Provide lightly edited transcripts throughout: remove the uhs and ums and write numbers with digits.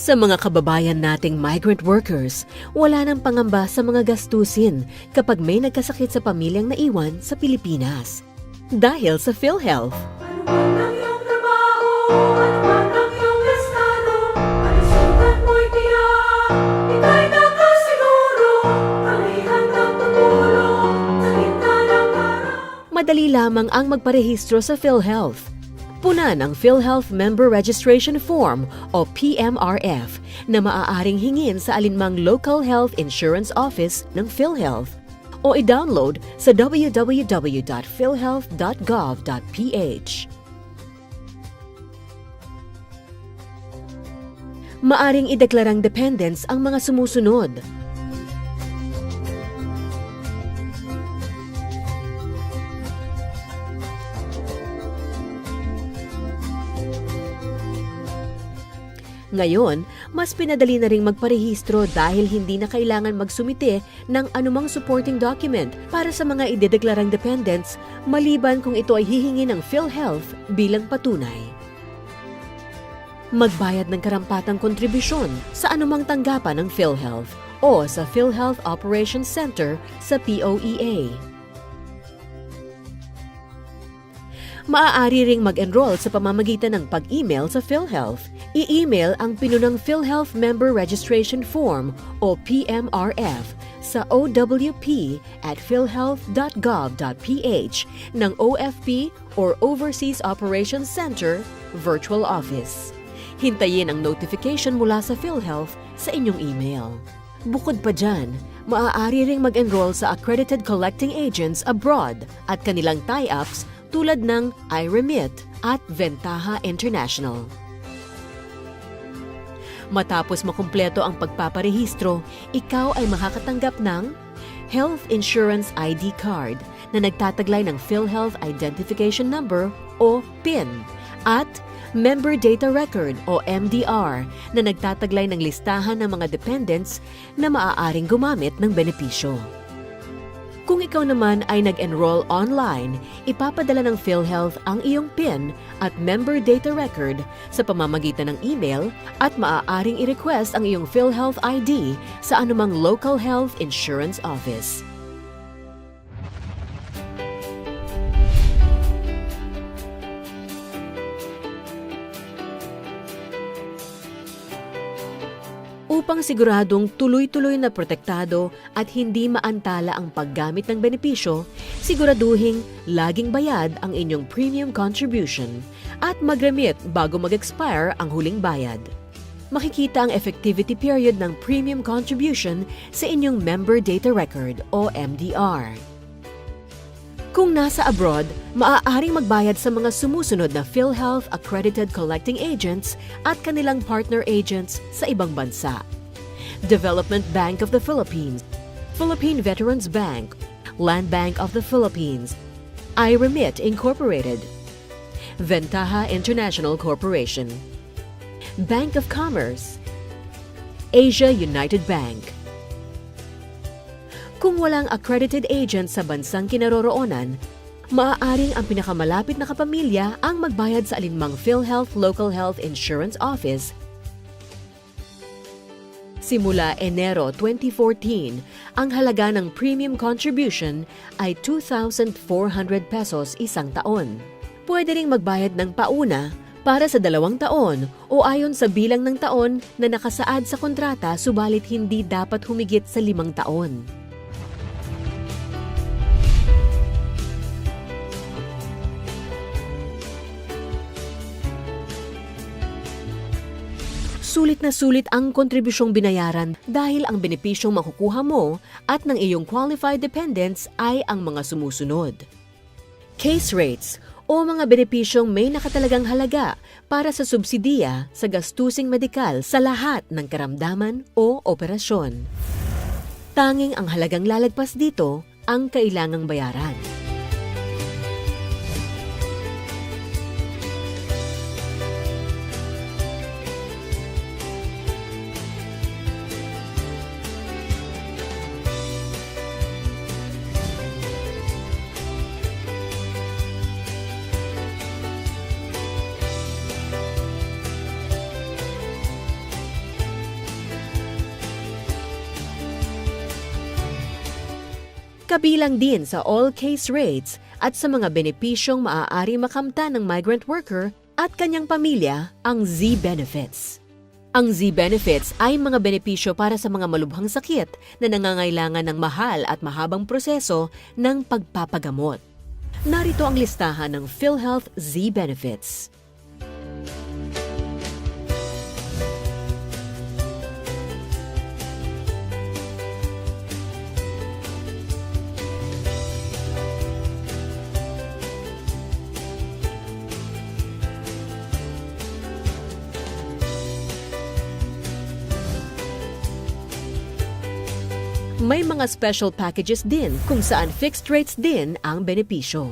Sa mga kababayan nating migrant workers, wala nang pangamba sa mga gastusin kapag may nagkasakit sa pamilyang naiwan sa Pilipinas. Dahil sa PhilHealth. Madali lamang ang magparehistro sa PhilHealth. Punan ang PhilHealth Member Registration Form o PMRF na maaaring hingin sa alinmang local health insurance office ng PhilHealth o i-download sa www.philhealth.gov.ph. Maaring ideklarang dependents ang mga sumusunod. Ngayon, mas pinadali na ring magparehistro dahil hindi na kailangan magsumite ng anumang supporting document para sa mga idedeklarang dependents maliban kung ito ay hihingi ng PhilHealth bilang patunay. Magbayad ng karampatang kontribusyon sa anumang tanggapan ng PhilHealth o sa PhilHealth Operations Center sa POEA. Maaari ring mag-enroll sa pamamagitan ng pag-email sa PhilHealth. I-email ang pinunang PhilHealth Member Registration Form o PMRF sa owp@philhealth.gov.ph ng OFP or Overseas Operations Center Virtual Office. Hintayin ang notification mula sa PhilHealth sa inyong email. Bukod pa dyan, maaari ring mag-enroll sa accredited collecting agents abroad at kanilang tie-ups tulad ng iRemit at Ventaha International. Matapos makumpleto ang pagpaparehistro, ikaw ay makakatanggap ng Health Insurance ID Card na nagtataglay ng PhilHealth Identification Number o PIN at Member Data Record o MDR na nagtataglay ng listahan ng mga dependents na maaaring gumamit ng benepisyo. Kung ikaw naman ay nag-enroll online, ipapadala ng PhilHealth ang iyong PIN at Member Data Record sa pamamagitan ng email at maaaring i-request ang iyong PhilHealth ID sa anumang local health insurance office. Upang siguradong tuloy-tuloy na protektado at hindi maantala ang paggamit ng benepisyo, siguraduhing laging bayad ang inyong premium contribution at mag-remit bago mag-expire ang huling bayad. Makikita ang effectivity period ng premium contribution sa inyong Member Data Record o MDR. Kung nasa abroad, maaaring magbayad sa mga sumusunod na PhilHealth Accredited Collecting Agents at kanilang partner agents sa ibang bansa. Development Bank of the Philippines, Philippine Veterans Bank, Land Bank of the Philippines, iRemit Incorporated, Ventaha International Corporation, Bank of Commerce, Asia United Bank. Kung walang accredited agent sa bansang kinaroroonan, maaaring ang pinakamalapit na kapamilya ang magbayad sa alinmang PhilHealth Local Health Insurance Office. Simula Enero 2014, ang halaga ng premium contribution ay 2,400 pesos isang taon. Pwede ring magbayad ng pauna para sa 2 taon o ayon sa bilang ng taon na nakasaad sa kontrata subalit hindi dapat humigit sa 5 taon. Sulit na sulit ang kontribusyong binayaran dahil ang benepisyong makukuha mo at ng iyong qualified dependents ay ang mga sumusunod. Case rates o mga benepisyong may nakatalagang halaga para sa subsidiya sa gastusing medikal sa lahat ng karamdaman o operasyon. Tanging ang halagang lalagpas dito ang kailangang bayaran. Kabilang din sa all case rates at sa mga benepisyong maaari makamtan ng migrant worker at kanyang pamilya ang Z-Benefits. Ang Z-Benefits ay mga benepisyo para sa mga malubhang sakit na nangangailangan ng mahal at mahabang proseso ng pagpapagamot. Narito ang listahan ng PhilHealth Z-Benefits. May mga special packages din kung saan fixed rates din ang benepisyo.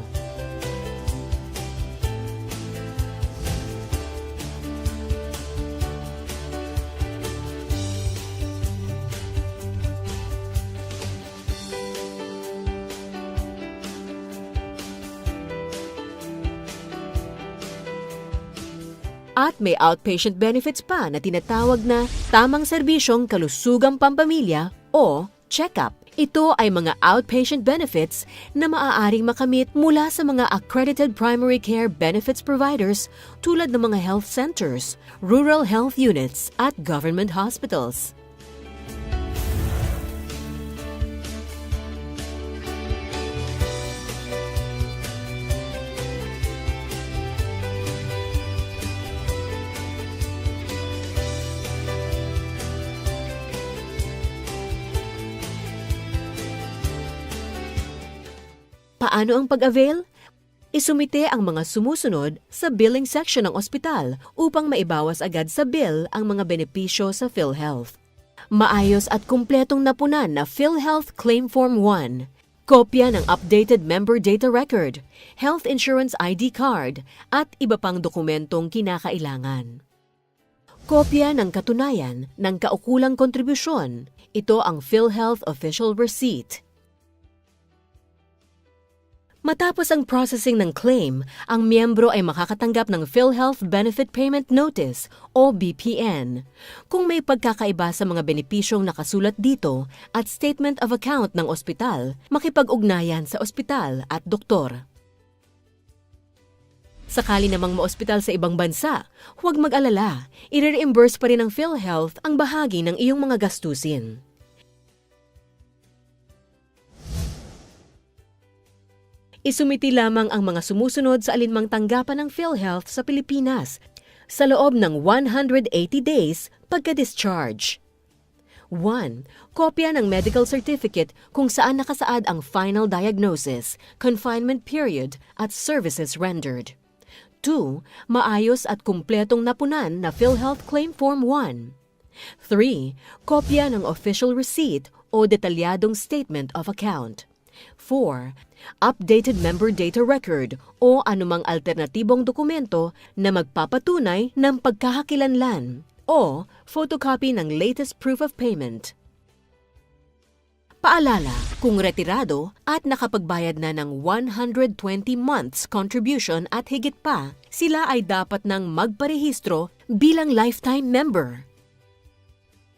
At may outpatient benefits pa na tinatawag na tamang serbisyong kalusugang pampamilya o check-up. Ito ay mga outpatient benefits na maaaring makamit mula sa mga accredited primary care benefits providers tulad ng mga health centers, rural health units at government hospitals. Paano ang pag-avail? Isumite ang mga sumusunod sa billing section ng ospital upang maibawas agad sa bill ang mga benepisyo sa PhilHealth. Maayos at kumpletong napunan na PhilHealth Claim Form 1, kopya ng updated member data record, health insurance ID card, at iba pang dokumentong kinakailangan. Kopya ng katunayan ng kaukulang kontribusyon. Ito ang PhilHealth Official Receipt. Matapos ang processing ng claim, ang miyembro ay makakatanggap ng PhilHealth Benefit Payment Notice o BPN. Kung may pagkakaiba sa mga benepisyong nakasulat dito at statement of account ng ospital, makipag-ugnayan sa ospital at doktor. Sakali namang maospital sa ibang bansa, huwag mag-alala, i-reimburse pa rin ng PhilHealth ang bahagi ng iyong mga gastusin. Isumiti lamang ang mga sumusunod sa alinmang tanggapan ng PhilHealth sa Pilipinas sa loob ng 180 days pagka-discharge. 1. Kopya ng medical certificate kung saan nakasaad ang final diagnosis, confinement period at services rendered. 2. Maayos at kumpletong napunan na PhilHealth Claim Form 1. 3. Kopya ng official receipt o detalyadong statement of account. 4. Updated member data record o anumang alternatibong dokumento na magpapatunay ng pagkakakilanlan o photocopy ng latest proof of payment. Paalala, kung retirado at nakapagbayad na ng 120 months contribution at higit pa, sila ay dapat nang magparehistro bilang lifetime member.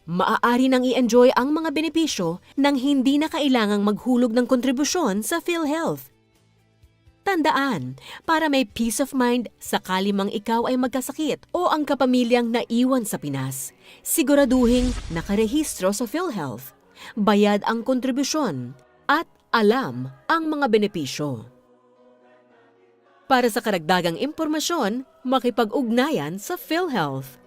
Maaari nang i-enjoy ang mga benepisyo nang hindi na kailangang maghulog ng kontribusyon sa PhilHealth. Tandaan, para may peace of mind sakali mang ikaw ay magkasakit o ang kapamilyang naiwan sa Pinas, siguraduhing nakarehistro sa PhilHealth, bayad ang kontribusyon, at alam ang mga benepisyo. Para sa karagdagang impormasyon, makipag-ugnayan sa PhilHealth.